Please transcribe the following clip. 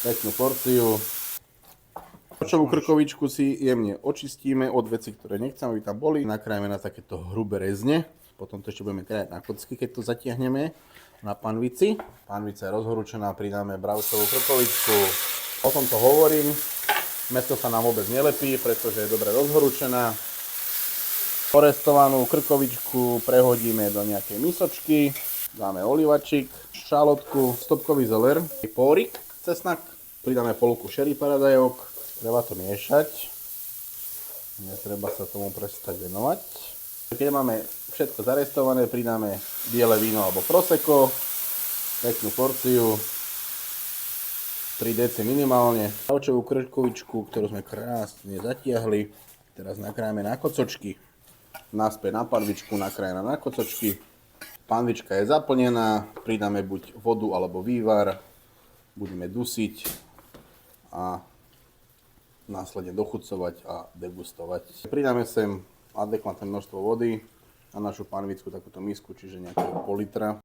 peknú porciu. Kočovú krkovičku si jemne očistíme od vecí, ktoré nechceme, aby tam boli. Nakrájeme na takéto hrubé rezne. Potom to ešte budeme krájať na kocky, keď to zatiahneme na panvici. Panvica je rozhorúčená, pridáme bravčovú krkovičku. O tom to hovorím. Mäso sa nám vôbec nelepí, pretože je dobre rozhorúčená. Porestovanú krkovičku prehodíme do nejakej misočky. Dáme olivačik, šalotku, stopkový zeler, pórik, cesnak. Pridáme polku sherry paradajok. Treba to miešať. Netreba sa tomu prestať venovať. Keď máme všetko zarestované, pridáme biele víno alebo prosecco. Peknú porciu. 3 deci minimálne. Bravčovú krkovičku, ktorú sme krásne zatiahli. Teraz nakrájame na kocočky. Naspäť na panvičku, nakrájená na kocočky. Panvička je zaplnená. Pridáme buď vodu alebo vývar. Budeme dusiť a následne dochucovať a degustovať. Pridáme sem adekvátne množstvo vody na našu panvičku, takúto misku, čiže nejakého pol litra.